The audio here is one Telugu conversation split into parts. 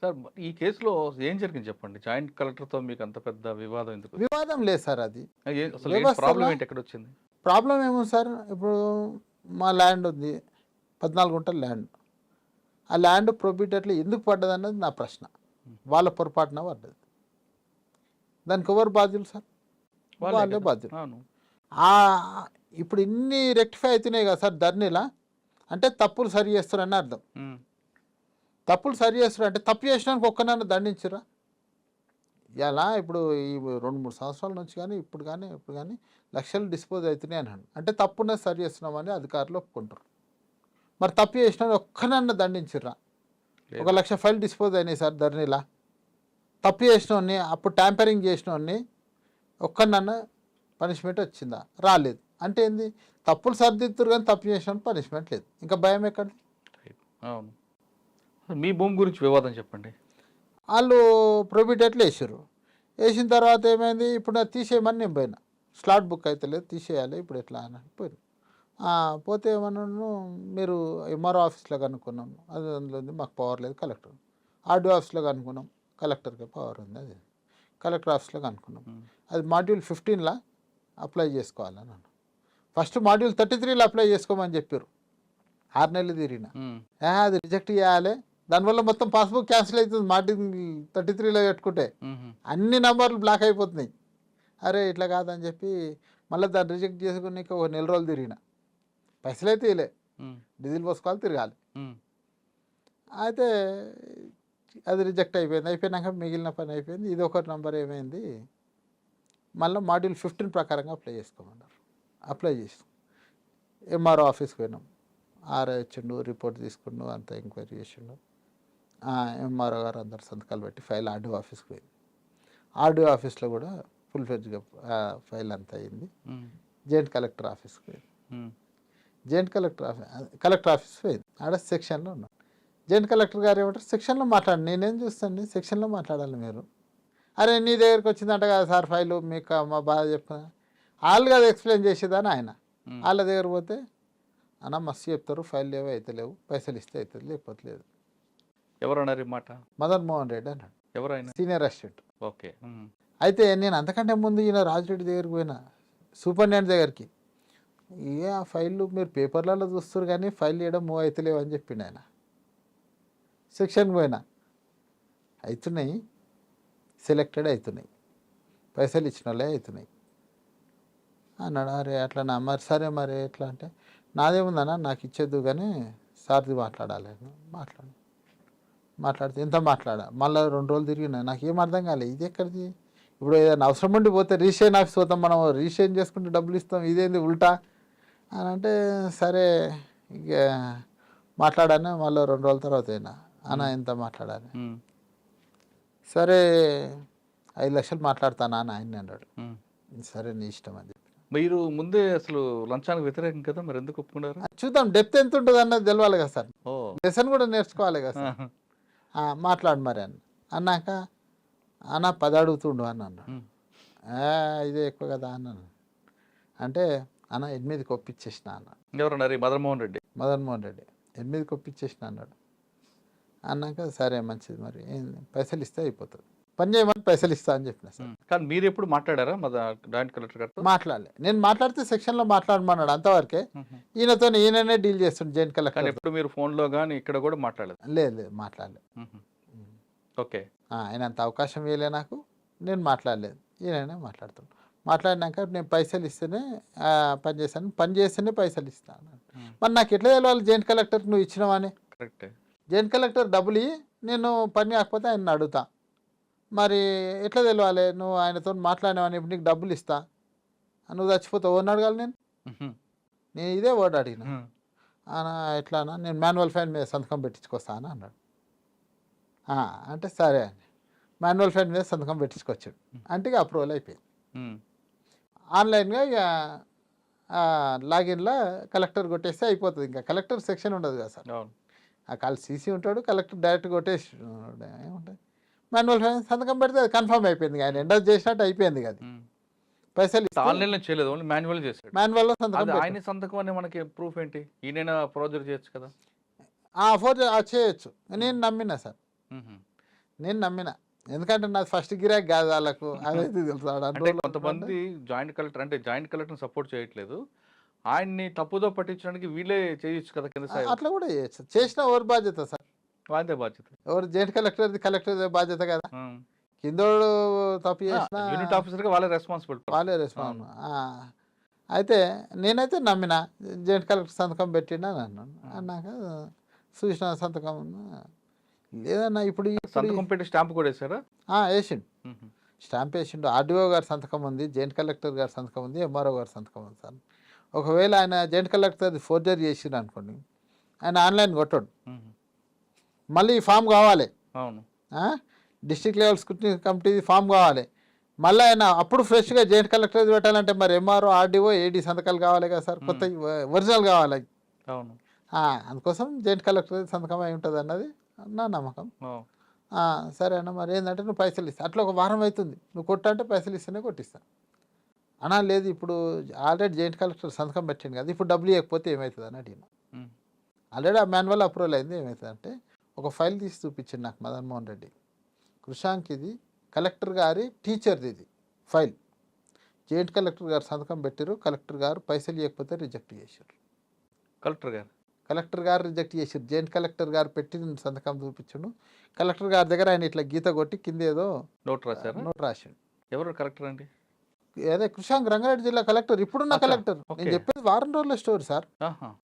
సార్ ఈ కేసులో ఏం జరిగింది చెప్పండి? జాయింట్ కలెక్టర్‌తో మీకు అంత పెద్ద వివాదం ఎందుకు? వివాదం లేదు సార్. అది అసలు ఏంటి వ్యవస్థలో ప్రాబ్లమ్ ఏంటి? ఎక్కడొచ్చింది? ప్రాబ్లం ఏముంది సార్. ఇప్పుడు మా ల్యాండ్ ఉంది, 14 గుంటల ల్యాండ్. ఆ ల్యాండ్ ప్రొబిటెట్లు ఎందుకు పడ్డది అన్నది నా ప్రశ్న. వాళ్ళ పొరపాటున పడ్డది. దానికి ఎవరు బాధ్యులు సార్? వాళ్ళే కదా! బాధ్యులు. అవును. ఇప్పుడు ఇన్ని రెక్టిఫై అవుతున్నాయి కదా సార్ ధర్నీలా, అంటే తప్పులు సరి చేస్తారని అర్థం. హ్మ్. తప్పులు సరి చేస్తారు అంటే తప్పు చేసినానికి ఒక్కనన్నా దండించరా? ఇలా ఇప్పుడు ఈ 2-3 సంవత్సరాల నుంచి కానీ ఇప్పుడు కానీ లక్షలు డిస్పోజ్ అవుతున్నాయి అన్నాను. అంటే తప్పునే సరి చేస్తున్నామని అధికారులు ఒప్పుకుంటారు. మరి తప్పు చేసిన ఒక్కనన్నా దండించరా? 1 లక్ష ఫైల్ డిస్పోజ్ అయినాయి సార్ ధర్నీలా. తప్పు చేసినోడిని, అప్పుడు ట్యాంపరింగ్ చేసినోడిని ఒక్కనన్నా పనిష్మెంట్ వచ్చిందా? రాలేదు. అంటే ఏంది? తప్పులు సరిదిద్దురు కానీ తప్పు చేసిన పనిష్మెంట్ లేదు. ఇంకా భయం ఎక్కడిది? అవును. మీ భూమి గురించి వివాదం చెప్పండి. వాళ్ళు ప్రొబిటెట్లు వేసారు. వేసిన తర్వాత ఏమైంది? ఇప్పుడు నాకు తీసేయమని నేను పోయినా. స్లాట్ బుక్ అయితే లేదు, తీసేయాలి, ఇప్పుడు ఎట్లా అని పోయినా. పోతే ఏమన్నాను, మీరు ఎంఆర్ఓ ఆఫీస్లో కనుక్కున్నాము, అది అందులో ఉంది, మాకు పవర్ లేదు. కలెక్టర్ ఆర్డీఓ ఆఫీస్లో కనుక్కున్నాం, కలెక్టర్కి పవర్ ఉంది. అది కలెక్టర్ ఆఫీస్లో కనుక్కున్నాం. అది మాడ్యూల్ 15లా అప్లై చేసుకోవాలని అన్నాను. ఫస్ట్ మాడ్యూల్ 33లో అప్లై చేసుకోమని చెప్పారు. 6 నెలలు తిరిగిన అది రిజెక్ట్ చేయాలి. దానివల్ల మొత్తం పాస్బుక్ క్యాన్సిల్ అవుతుంది. మాడ్యూల్ 33లో పెట్టుకుంటే అన్ని నంబర్లు బ్లాక్ అయిపోతున్నాయి. అరే ఇట్లా కాదని చెప్పి మళ్ళీ దాన్ని రిజెక్ట్ చేసుకుని ఒక 1 నెల రోజులు తిరిగిన. పైసలు అయితే ఇలే, డీజిల్ పోసుకోవాలి, తిరగాలి. అయితే అది రిజెక్ట్ అయిపోయింది. అయిపోయినాక మిగిలిన పని అయిపోయింది. ఇది ఒక నంబర్ ఏమైంది, మళ్ళీ మాడ్యూల్ 15 ప్రకారంగా అప్లై చేసుకోమన్నారు. అప్లై చేసాం. ఎంఆర్ఓ ఆఫీస్కి పోయినాం. ఆర్ఐ వచ్చిండు, రిపోర్ట్ తీసుకుండు, అంతా ఎంక్వైరీ చేసిండు. ఎంఆర్ఓ గారు అందరు సంతకాలు పెట్టి ఫైల్ ఆర్డీఓ ఆఫీస్కి పోయింది. ఆర్డీఓ ఆఫీస్లో కూడా ఫుల్ ఫ్లెడ్జ్గా ఫైల్ అంతా అయింది. జాయింట్ కలెక్టర్ ఆఫీస్కి పోయింది. జాయింట్ కలెక్టర్ ఆఫీస్ పోయింది. ఆడ సెక్షన్లో ఉన్నాం. జాయింట్ కలెక్టర్ గారు ఏమంటారు, సెక్షన్లో మాట్లాడండి. నేనేం చూస్తాను, సెక్షన్లో మాట్లాడాలి మీరు. అరే నీ దగ్గరికి వచ్చిందంట కదా సార్ ఫైలు, మీకు మా బాధ చెప్తున్నా. వాళ్ళు కదా ఎక్స్ప్లెయిన్ చేసేదని ఆయన. వాళ్ళ దగ్గర పోతే అన్న మస్తు చెప్తారు, ఫైల్ లేవు, అయితే లేవు, పైసలు ఇస్తే అవుతుంది, లేకపోతే లేదు. ఎవరన్నారు ఈ మాట? మదన్ మోహన్ రెడ్డి అన్నాడు, ఎవరైనా? Senior assistant. ఓకే. అయితే నేను అంతకంటే ముందు ఈయన రాజరెడ్డి దగ్గరికి పోయినా, సూపరింటెండెంట్ దగ్గరికి. ఆ ఫైళ్ళు మీరు పేపర్లలో చూస్తారు కానీ ఫైల్ చేయడం మూవ్ అవుతలేవు అని చెప్పిండు ఆయన. సెక్షన్కి పోయినా, అవుతున్నాయి, సెలెక్టెడ్ అవుతున్నాయి, పైసలు ఇచ్చిన వాళ్ళే అవుతున్నాయి అన్నాడు. అరే అట్లా మరి సరే మరి ఎట్లా అంటే, నాదేముందన్నా నాకు ఇచ్చేద్దు కానీ సార్ది మాట్లాడాలి. మాట్లాడితే ఎంత మళ్ళీ 2 రోజులు తిరిగినా, నాకేం అర్థం కాలేదు. ఇది ఎక్కడిది? ఇప్పుడు ఏదైనా అవసరం ఉండి పోతే రిజిస్ట్రేషన్ ఆఫీస్ పోతాం, మనం రిజిస్ట్రేషన్ చేసుకుంటే డబ్బులు ఇస్తాం, ఇదేంది ఉల్టా అని అంటే, సరే ఇక మాట్లాడాను. మళ్ళీ 2 రోజుల తర్వాత అయినా, అన్న ఎంత మాట్లాడాలి, సరే 5 లక్షలు మాట్లాడతానా అని ఆయన అన్నాడు. సరే నీ ఇష్టం అని చెప్పి. మీరు ముందే అసలు లంచానికి వ్యతిరేకం కదా, మరి ఎందుకు ఒప్పుకున్నారు? చూద్దాం, డెప్త్ ఎంత ఉంటుంది అన్నది తెలవాలి కదా సార్. లెసన్ కూడా నేర్చుకోవాలి కదా సార్. మాట్లాడు మరి అన్నాక, అన్న 10 అడుగుతుండు అని అన్నాడు. ఇదే ఎక్కువ కదా అన్నాను. అంటే అన్న 8కి ఒప్పించేసిన అన్నాడు. ఎవరన్నారు? మదన్మోహన్ రెడ్డి. 8కి ఒప్పించేసిన అన్నాడు. అన్నాక సరే మంచిది, మరి పైసలు ఇస్తే అయిపోతుంది, పని చేయమని పైసలు ఇస్తా అని చెప్పిన సార్. కానీ మీరు ఎప్పుడు మాట్లాడారా జాయింట్ కలెక్టర్ గారితో? మాట్లాడలే. నేను మాట్లాడితే సెక్షన్లో మాట్లాడమన్నాడు, అంతవరకే. ఈయననే డీల్ చేస్తుండే జాయింట్ కలెక్టర్. ఎప్పుడు మీరు ఫోన్లో కానీ ఇక్కడ కూడా మాట్లాడలేదు? లేదు మాట్లాడలేదు. ఓకే. ఆయన అంత అవకాశం ఇవ్వలే నాకు, నేను మాట్లాడలేదు. ఈయననే మాట్లాడుతున్నాను. మాట్లాడినాక నేను పైసలు ఇస్తేనే పని చేస్తాను, పని చేస్తేనే పైసలు ఇస్తాను. మరి నాకు ఎట్లా తెలియాలి జాయింట్ కలెక్టర్కి నువ్వు ఇచ్చినావని? కరెక్టే. జాయింట్ కలెక్టర్ డబ్బులు ఇవ్వి, నేను పని కాకపోతే ఆయన అడుగుతా. మరి ఎట్లా తెలియాలి నువ్వు ఆయనతో మాట్లాడినావని? ఇప్పుడు నీకు డబ్బులు ఇస్తా, నువ్వు చచ్చిపోతావు అని అడగాలి నేను ఇదే వర్డ్ అడిగిన. ఎట్లానా, నేను మాన్యువల్ ఫైన్ మీద సంతకం పెట్టించుకొస్తాను అన్నాడు. అంటే సరే అని మాన్యువల్ ఫైన్ మీద సంతకం పెట్టించుకొచ్చాడు. అంటే ఇక అప్రూవల్ అయిపోయింది. ఆన్లైన్గా ఇక లాగిన్లో కలెక్టర్ కొట్టేస్తే అయిపోతుంది. ఇంకా కలెక్టర్ సెక్షన్ ఉండదు కదా సార్. కాళ్ళు సీసీ ఉంటాడు, కలెక్టర్ డైరెక్ట్ కొట్టేసి ఏముంటుంది, మాన్యువల్ ఫైన్ సంతకం పెడితే అది కన్ఫర్మ్ అయిపోయింది. ఆయన ఎండర్ చేసినట్టు అయిపోయింది కదా. పైసలు ఆన్లైన్లో చేయలేదు, ఓన్లీ మాన్యువల్ చేశాడు. మాన్యువల్లో సంతకం. ఆయన సంతకం అని మనకి ప్రూఫ్ ఏంటి? ఈయన ఫోర్జరీ చేయొచ్చు కదా. చేయొచ్చు, నేను నమ్మినా సార్. నేను నమ్మిన, ఎందుకంటే నాది ఫస్ట్ గిరాక్ కాదు వాళ్ళకు, అదైతే తెలుసు. అంటే కొంతమంది జాయింట్ కలెక్టర్ అంటే జాయింట్ కలెక్టర్ సపోర్ట్ చేయట్లేదు, ఆయన్ని తప్పుదో పట్టించడానికి వీళ్ళే చేయొచ్చు కదా కింద స్థాయి అట్లా కూడా చేయొచ్చు. చేసిన ఎవరి బాధ్యత సార్? వాళ్ళదే బాధ్యత. ఎవరు జాయింట్ కలెక్టర్ బాధ్యత కదా. కిందోడు తప్పు చేసిన యూనిట్ ఆఫీసర్గా వాళ్ళే రెస్పాన్సిబిలిటీ. వాళ్ళే రెస్పాన్స్. అయితే నేనైతే నమ్మిన, జాయింట్ కలెక్టర్ సంతకం పెట్టిండు అని అన్నాను. అన్నాక చూసిన సంతకం లేదన్నా ఇప్పుడు సంతకం పెట్టి స్టాంప్ కూడా వేసారా? వేసిండు, స్టాంప్ వేసిండు. ఆర్డీఓ గారి సంతకం ఉంది, జాయింట్ కలెక్టర్ గారి సంతకం ఉంది, ఎంఆర్ఓ గారి సంతకం ఉంది సార్. ఒకవేళ ఆయన జాయింట్ కలెక్టర్ ఫోర్జరీ చేసిండు అనుకోండి, ఆయన ఆన్లైన్ కొట్టాడు, మళ్ళీ ఈ ఫామ్ కావాలి. అవును, district level scrutiny committee form కావాలి. మళ్ళీ ఆయన అప్పుడు ఫ్రెష్గా జాయింట్ కలెక్టర్ పెట్టాలంటే మరి ఎంఆర్ఓ ఆర్డీఓ ఏడీ సంతకాలు కావాలి కదా సార్, కొత్త ఒరిజినల్ కావాలి. అవును, అందుకోసం జాయింట్ కలెక్టర్ సంతకం అయి ఉంటుంది అన్నది నా నమ్మకం. సరే అన్న, మరి ఏంటంటే నువ్వు పైసలు ఇస్తా, అట్లా ఒక వారం అవుతుంది, నువ్వు కొట్టంటే పైసలు ఇస్తేనే కొట్టిస్తా అన్నా. లేదు ఇప్పుడు ఆల్రెడీ జాయింట్ కలెక్టర్ సంతకం పెట్టింది కదా, ఇప్పుడు డబ్బులు ఇవ్వకపోతే ఏమవుతుంది అని అడిగిన. ఆల్రెడీ ఆ మాన్యువల్ అప్రూవల్ అయింది. ఏమవుతుంది అంటే ఒక ఫైల్ తీసి చూపించింది నాకు మదన్మోహన్ రెడ్డి, కృషాంక్ ఇది కలెక్టర్ గారి టీచర్ది, ఇది ఫైల్ జాయింట్ కలెక్టర్ గారు సంతకం పెట్టారు, కలెక్టర్ గారు పైసలు ఇవ్వకపోతే రిజెక్ట్ చేశారు. కలెక్టర్ గారు రిజెక్ట్ చేశారు. జాయింట్ కలెక్టర్ గారు పెట్టిన సంతకం చూపించాడు. కలెక్టర్ గారి దగ్గర ఆయన ఇట్లా గీత కొట్టి కింద ఏదో నోట్ రాశాడు. ఎవరు కలెక్టర్ అండి? అదే కృషాంక్, రంగారెడ్డి జిల్లా కలెక్టర్, ఇప్పుడున్న కలెక్టర్. నేను చెప్పేది వారం రోజుల స్టోరీ సార్.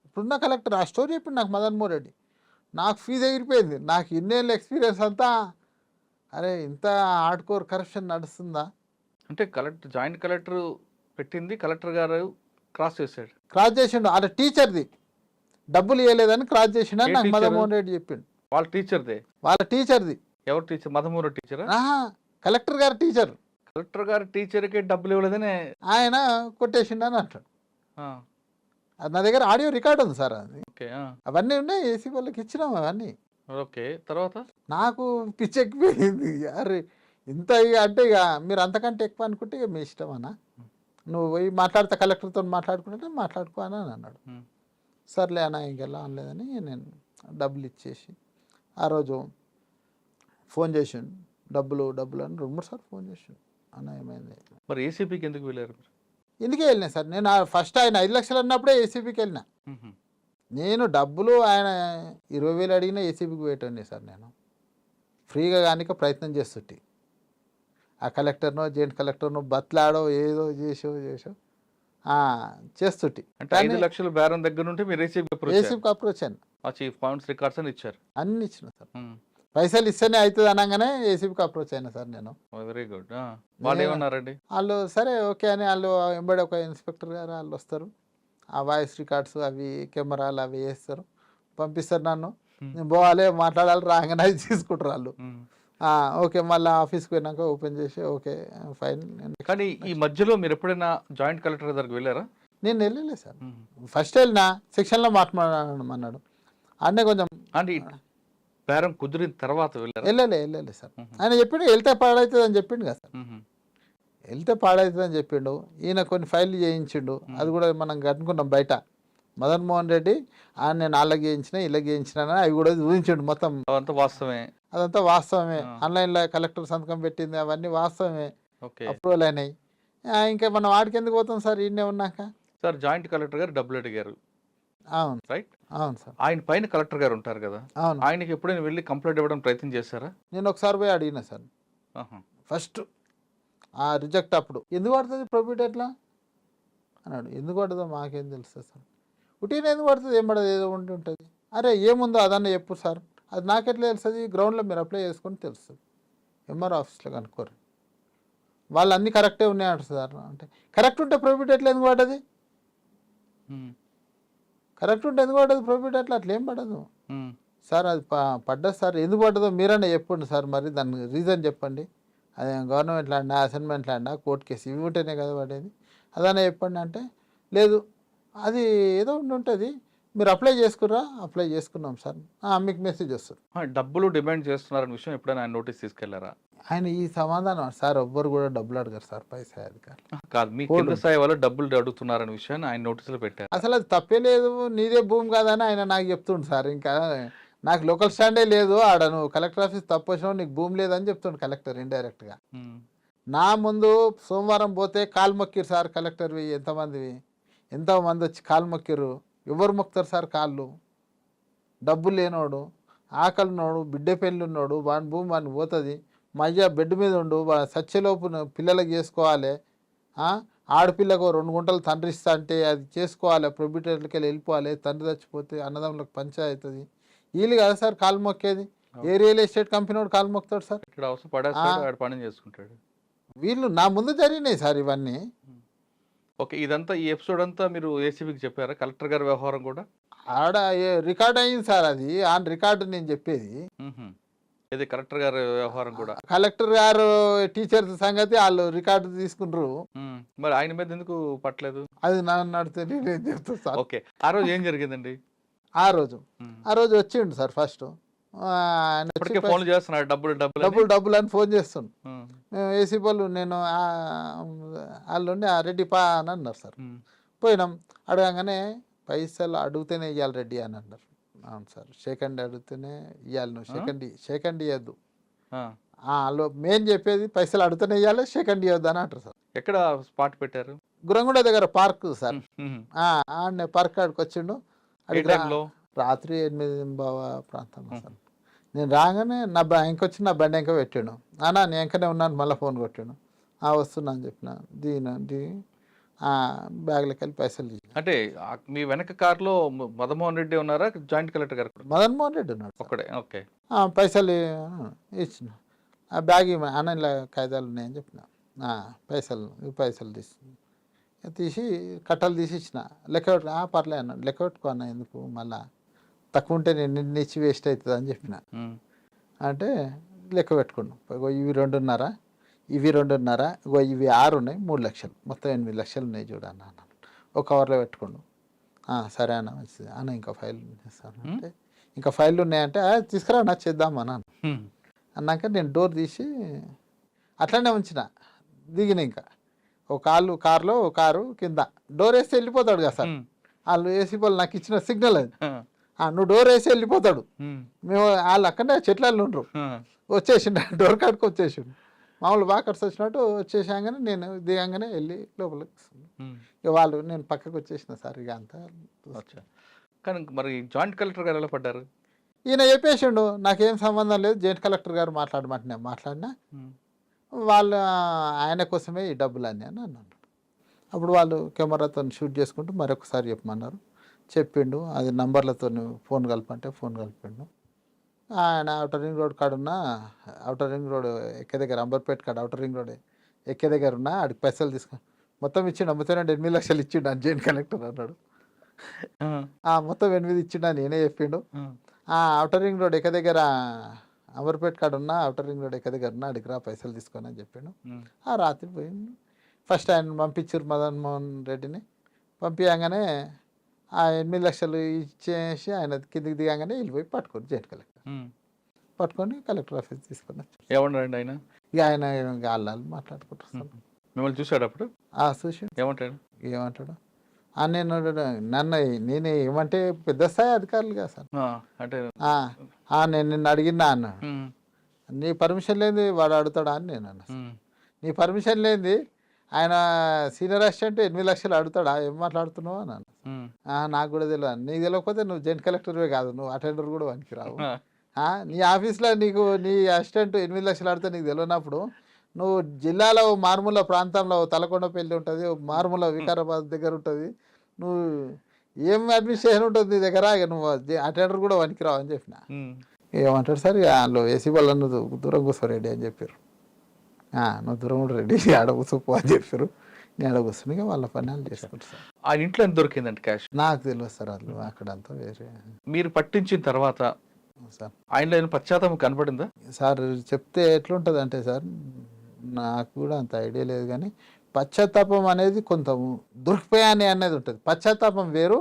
ఇప్పుడున్న కలెక్టర్ ఆ స్టోరీ చెప్పింది నాకు మదన్మోహన్ రెడ్డి. నాకు ఫీజు ఎగిరిపోయింది. నాకు ఇన్నేళ్ళ ఎక్స్పీరియన్స్ అంతా, అరే ఇంత హార్డ్కోర్ కరప్షన్ నడుస్తుందా అంటే. కలెక్టర్ జాయింట్ కలెక్టర్ పెట్టింది కలెక్టర్ గారు క్రాస్ చేసిండు. అలా టీచర్ది డబ్బులు ఇవ్వలేదని క్రాస్ చేసిండు అని నాకు మదన్మోహన్ రెడ్డి చెప్పిండు. వాళ్ళ టీచర్ది. ఎవరు teacher? Madan Mohan Reddy teacher? Collector గారి టీచర్. కలెక్టర్ గారి టీచర్కి డబ్బులు ఇవ్వలేదని ఆయన కొట్టేసిండు అని అంటాడు. అది నా దగ్గర ఆడియో రికార్డ్ ఉంది సార్. అది అవన్నీ ఉన్నాయి, ఏసీ వాళ్ళకి ఇచ్చినాం అవన్నీ. ఓకే, తర్వాత నాకు పిచ్చెక్కిపోయింది. అరే ఇంత ఇక అంటే ఇక మీరు అంతకంటే ఎక్కువ అనుకుంటే ఇక మీ ఇష్టం అన్న, నువ్వు పోయి మాట్లాడితే కలెక్టర్తో మాట్లాడుకుంటే మాట్లాడుకో అని అన్నాడు. సర్లే అన్న ఇంకెలా అనలేదని నేను డబ్బులు ఇచ్చేసి ఆ రోజు ఫోన్ చేసిండు, డబ్బులు అని 2-3 సార్లు ఫోన్ చేసిండు. అన్న ఏమైంది మరి ఏసీపీకి ఎందుకు వెళ్ళారు? ఎందుకే వెళ్ళినా సార్ నేను. ఫస్ట్ ఆయన 5 లక్షలు అన్నప్పుడే ఏసీపీకి వెళ్ళినా. నేను డబ్బులు ఆయన 20,000 అడిగినా ఏసీబీకి పోయేటండి సార్. నేను ఫ్రీగా కానీ ప్రయత్నం చేస్తుంటే ఆ కలెక్టర్నో జాయింట్ కలెక్టర్నో బతలాడో ఏదో చేసో చేస్తుంటే. అంటే 5 లక్షల బేరం దగ్గర నుండి మీరు ఏసీబీకి అప్రోచ్ అని చీఫ్ పాయింట్స్ రికార్డ్స్ అని ఇచ్చారు, అన్ని ఇచ్చిన సార్. పైసలు ఇస్తేనే అవుతుంది అనగానే ఏసీబీకి అప్రోచ్ అయినా సార్ నేను. Very good. వాళ్ళు ఏమన్నారండి? వాళ్ళు సరే ఓకే అని, వాళ్ళు వెంబడి ఒక ఇన్స్పెక్టర్ గారు వాళ్ళు వస్తారు, ఆ వాయిస్ రికార్డ్స్ అవి కెమెరాలు అవి వేస్తారు, పంపిస్తారు నన్ను. నేను పోవాలి, మాట్లాడాలి, రాగానే అది తీసుకుంటారు వాళ్ళు. ఓకే, మళ్ళీ ఆఫీస్కి పోయినాక ఓపెన్ చేసి ఓకే ఫైన్. కానీ ఈ మధ్యలో మీరు ఎప్పుడైనా జాయింట్ కలెక్టర్ దగ్గరికి వెళ్ళారా? నేను వెళ్ళలేదు సార్. ఫస్ట్ వెళ్ళిన సెక్షన్లో మాట్లాడమన్నాడు, అన్నీ కొంచెం అంటే బేరం కుదిరిన తర్వాత వెళ్ళలే సార్. ఆయన చెప్పిండు వెళ్తే పాడవుతుంది అని చెప్పిండు కదా సార్. వెళ్తే పాడవుతుంది అని చెప్పిండు. ఈయన కొన్ని ఫైళ్ళు చేయించిండు, అది కూడా మనం కట్టుకున్నాం బయట. మదన్మోహన్ రెడ్డి నేను వాళ్ళకి చేయించిన వీళ్ళకి చేయించిన అవి కూడా చూపించిండు మొత్తం. అదంతా వాస్తవమే. ఆన్లైన్లో కలెక్టర్ సంతకం పెట్టింది అవన్నీ వాస్తవమే, అప్రూవల్ అయినాయి. ఇంకా మనం వాడికి ఎందుకు పోతాం సార్ ఈయనే ఉన్నాక. సార్ జాయింట్ కలెక్టర్ గారు డబ్బులు అడిగారు. అవును రైట్. అవును సార్. ఆయన పైన కలెక్టర్ గారు ఉంటారు కదా, అవును. ఆయనకి ఎప్పుడైనా వెళ్ళి కంప్లైంట్ ఇవ్వడం ప్రయత్నం చేశారా? నేను ఒకసారి పోయి అడిగిన సార్. ఫస్ట్ రిజెక్ట్ అప్పుడు ఎందుకు పడుతుంది ప్రొఫిట్ ఎట్లా అన్నాడు. ఎందుకు పడుతుందో మాకేం తెలుస్తుంది సార్. ఉటీనే ఎందుకు పడుతుంది, ఏం పడదు, ఏదో ఉండి ఉంటుంది. అరే ఏముందో అదన్నా చెప్పు సార్. అది నాకెట్లా తెలుస్తుంది? గ్రౌండ్లో మీరు అప్లై చేసుకొని తెలుస్తుంది, ఎంఆర్ఓ ఆఫీస్లో కనుక్కోరు. వాళ్ళు అన్నీ కరెక్టే ఉన్నాయంట సార్. అంటే కరెక్ట్ ఉంటే ప్రొఫిట్ ఎట్లా ఎందుకు పడ్డది? కరెక్ట్ ఉంటే ఎందుకు పడ్డది ప్రొఫిట్ ఎట్లా? అట్లా ఏం పడదు సార్. అది పడ్డది సార్. ఎందుకు పడ్డదో మీరన్నా చెప్పండి సార్. మరి దాని రీజన్ చెప్పండి. అది government land, assignment land, court case ఇవి ఉంటేనే కదా పడేది, అదన్నా చెప్పండి. అంటే లేదు అది ఏదో ఉంటుంది, మీరు అప్లై చేసుకురా. అప్లై చేసుకున్నాం సార్, మీకు మెసేజ్ వస్తుంది. డబ్బులు డిమాండ్ చేస్తున్నారనే విషయం ఎప్పుడైనా ఆయన నోటీస్ తీసుకెళ్లారా? ఆయన ఈ సమాధానం సార్, ఎవ్వరు కూడా డబ్బులు అడగారు సార్, పైసా అధికారులు కాదు. మీ కింద స్థాయి వాళ్ళు డబ్బులు అడుగుతున్నారనే విషయాన్ని ఆయన నోటీసులో పెట్టారు. అసలు అది తప్పే లేదు, నీదే భూమి కాదని ఆయన నాకు చెప్తుండు సార్. ఇంకా నాకు లోకల్ స్టాండే లేదు, ఆడ నువ్వు కలెక్టర్ ఆఫీస్ తప్పు వచ్చినావు, నీకు భూమి లేదని చెప్తుండు కలెక్టర్ ఇండైరెక్ట్గా. నా ముందు సోమవారం పోతే కాలు మొక్కిరు సార్ కలెక్టర్వి, ఎంతమంది వచ్చి కాలు మొక్కిరు. ఎవరు మొక్కుతారు సార్ కాళ్ళు? డబ్బులు లేనోడు, ఆకలినోడు, బిడ్డ పెళ్ళి ఉన్నాడు, వాని భూమి వాడిని పోతుంది. మధ్య బెడ్ మీద ఉండు, సత్యలోపు పిల్లలకు చేసుకోవాలి. ఆడపిల్లకు 2 గుంటలు తండ్రి ఇస్తా అంటే అది చేసుకోవాలి, ప్రొబిటరీకి వెళ్ళిపోవాలి. తండ్రి చచ్చిపోతే అన్నదమ్ములకు పంచాయతీ అవుతుంది. వీళ్ళు కదా సార్ కాలు మొక్కేది? ఏ రియల్ ఎస్టేట్ కంపెనీ వాడు కాలు మొక్కుతాడు సార్? ఇక్కడ అవసరం పడేస్తాడు, ఆడ పని చేసుకుంటాడు. వీళ్ళు నా ముందు జరిగినాయి సార్ ఇవన్నీ. ఓకే, ఇదంతా ఈ ఎపిసోడ్ అంతా మీరు ఏసీబీకి చెప్పారా? కలెక్టర్ గారి వ్యవహారం కూడా ఆడ రికార్డ్ అయింది సార్, అది ఆన్ రికార్డు నేను చెప్పేది. ఇది కలెక్టర్ గారి వ్యవహారం కూడా. కలెక్టర్ గారు టీచర్స్ సంగతి వాళ్ళు రికార్డు తీసుకుంటారు. మరి ఆయన మీద ఎందుకు పట్టలేదు? అది నన్ను అడిగితే నేను చెప్తాను సార్. ఓకే, ఆ రోజు ఏం జరిగిందండి? ఆ రోజు వచ్చిండు సార్ ఫస్ట్. ఇప్పటికే ఫోన్ చేస్తున్నాడు, డబ్బులు అని ఫోన్ చేస్తుండు. మేము ఏసీ వాళ్ళు నేను వాళ్ళు రెడ్డి పా అని అన్నారు సార్. పోయినాం, అడగగానే పైసలు అడిగితేనే ఇవ్వాలి రెడ్డి అని అన్నారు. అవును సార్, సెకండ్ అడిగితేనే ఇవ్వాలి, నువ్వు సెకండ్ ఇవ్వద్దు. వాళ్ళు మెయిన్ చెప్పేది పైసలు అడిగితేనే ఇవ్వాలి, సెకండ్ ఇవ్వద్దు అని అంటారు సార్. ఎక్కడ స్పాట్ పెట్టారు? గురంగూడ దగ్గర పార్క్ సార్. ఆడనే పార్క్ ఆడికి వచ్చిండు. రాత్రి 8 ప్రాంతం సార్. నేను రాగానే నా బ్యాంక్ వచ్చి నా బండి వెంక పెట్టాడు. నేను వెంకనే ఉన్నాను, మళ్ళీ ఫోన్ కొట్టాడు. వస్తున్నా అని చెప్పిన. దీని బ్యాగ్లోకి వెళ్ళి పైసలు తీసి. అంటే మీ వెనక కార్లో మదన్మోహన్ రెడ్డి ఉన్నారా, జాయింట్ కలెక్టర్ గారు? మదన్మోహన్ రెడ్డి ఉన్నాడు ఒక్కడే. ఓకే, పైసలు ఇచ్చిన. ఆ బ్యాగ్ అన్న ఇలా కాగితాలు ఉన్నాయని చెప్పిన. పైసలు తీసి కట్టలు తీసి ఇచ్చిన. లెక్క పెట్టు. పర్లే అన్నాడు. లెక్క పెట్టుకో అన్న, ఎందుకు మళ్ళా తక్కువ ఉంటే నేను ఇచ్చి వేస్ట్ అవుతుంది అని చెప్పిన. అంటే లెక్క పెట్టుకున్నాం. ఇవి 2.5, ఇవి 2.5, ఇవి 6 ఉన్నాయి, 3 లక్షలు, మొత్తం 8 లక్షలు ఉన్నాయి చూడన్న అన్నాను. ఒక కవర్లో పెట్టుకోండు. సరే అన్న, మంచిది అన్న, ఇంకా ఫైల్ చేస్తాను అంటే, ఇంకా ఫైళ్ళు ఉన్నాయంటే తీసుకురా నా చేద్దాం అన్నాను. అన్నాక నేను డోర్ తీసి అట్లనే ఉంచిన. దిగిన ఇంకా ఒక కారులో కారు కింద డోర్ వేస్తే వెళ్ళిపోతాడు కదా సార్. వాళ్ళు ఏసీ వాళ్ళు నాకు ఇచ్చిన సిగ్నల్ అది. నువ్వు డోర్ వేసి వెళ్ళిపోతాడు. మేము వాళ్ళు అక్కడనే చెట్లలో ఉండరు. వచ్చేసిండు, డోర్ కాడికి వచ్చేసిండు. మామూలు బాకర్స్ వచ్చినట్టు వచ్చేసాగానే నేను దిగంగానే వెళ్ళి లోపలికి ఇక వాళ్ళు నేను పక్కకు వచ్చేసిన సార్. ఇక అంతా కానీ మరి జాయింట్ కలెక్టర్ గారు ఎలా పడ్డారు? ఈయన చెప్పేసిండు నాకేం సంబంధం లేదు, జాయింట్ కలెక్టర్ గారు మాట్లాడినా వాళ్ళు ఆయన కోసమే ఈ డబ్బులు అన్నీ అని అన్నాడు. అప్పుడు వాళ్ళు కెమెరాతో షూట్ చేసుకుంటూ మరొకసారి చెప్పమన్నారు. చెప్పిండు. అది నంబర్లతో ఫోన్ కలపంటే ఫోన్ కలిపిండు. ఆయన అవుటర్ రింగ్ రోడ్ కాడున్న, అవుటర్ రింగ్ రోడ్ ఎక్కే దగ్గర, అంబర్పేట కాడ అవుటర్ రింగ్ రోడ్ ఎక్కే దగ్గర ఉన్నా, ఆడికి పైసలు తీసుకొని మొత్తం ఇచ్చిండు. అమ్ముతానే 8 లక్షలు ఇచ్చిండు అని జాయింట్ కలెక్టర్ అన్నాడు. మొత్తం 8 ఇచ్చిండు అని నేనే చెప్పిండు. అవుటర్ రింగ్ రోడ్ ఎక్క దగ్గర, అంబర్పేట కాడ ఉన్న అవుటర్ రింగ్ రోడ్ ఎక్క దగ్గర ఉన్న, అడిగి రా పైసలు తీసుకొని అని చెప్పిండు. రాత్రి పోయిండు. ఫస్ట్ ఆయన పంపించారు మదన్మోహన్ రెడ్డిని. పంపించగానే 8 లక్షలు ఇచ్చేసి ఆయన కిందికి దిగాగానే వెళ్ళిపోయి పట్టుకొని జాయింట్ కలెక్టర్ పట్టుకొని కలెక్టర్ ఆఫీస్ తీసుకొని వచ్చారు. ఏమన్నాడు ఆయన? ఇక ఆయన గాళ్ళు మాట్లాడుకుంటారు. మిమ్మల్ని చూసాడు అప్పుడు? చూసి ఏమంటాడు? నన్ను నేను ఏమంటే పెద్ద స్థాయి అధికారులు కదా సార్. అంటే నేను నిన్ను అడిగినా అన్నాడు. నీ పర్మిషన్ లేనిది వాడు అడుగుతాడా అని నేను అన్నా. నీ పర్మిషన్ లేనిది ఆయన సీనియర్ అసిస్టెంట్ 8 లక్షలు అడుగుతాడా, ఏం మాట్లాడుతున్నావు అని అన్నా. నాకు కూడా తెలియదు. నీకు తెలియకపోతే నువ్వు జాయింట్ కలెక్టర్వే కాదు, నువ్వు అటెండర్ కూడా పనికి రావు. నీ ఆఫీస్లో నీ అసిస్టెంట్ 8 లక్షలు ఆడితే నీకు తెలియనప్పుడు నువ్వు జిల్లాలో మారుమూల ప్రాంతంలో తలకొండపల్లి ఉంటుంది, మారుమూల వికారాబాద్ దగ్గర ఉంటుంది, నువ్వు ఏం అడ్మినిస్ట్రేషన్ ఉంటుంది నీ దగ్గర, ఇక నువ్వు అటెండర్ కూడా పనికిరావు అని చెప్పిన. ఏమంటాడు సార్, వాళ్ళు ఏసీ వాళ్ళను దూరం కూర్చో రెడీ అని చెప్పారు. నువ్వు దూరం కూడా రెడీ ఆడ కూర్చోపో అని చెప్పారు. నేను ఆడ కూర్చుని వాళ్ళ పని వాళ్ళు చేసుకుంటారు సార్. ఆ ఇంట్లో ఎంత దొరికిందండి క్యాష్? నాకు తెలియదు సార్, వాళ్ళు అక్కడంతా వేరే. మీరు పట్టించిన తర్వాత సార్ ఆయనలో పశ్చాత్తాపం కనపడిందా సార్? చెప్తే ఎట్లుంటుంది అంటే సార్, నాకు కూడా అంత ఐడియా లేదు, కానీ పశ్చాత్తాపం అనేది కొంత దొరికిపోయాని అనేది ఉంటుంది. పశ్చాత్తాపం వేరు,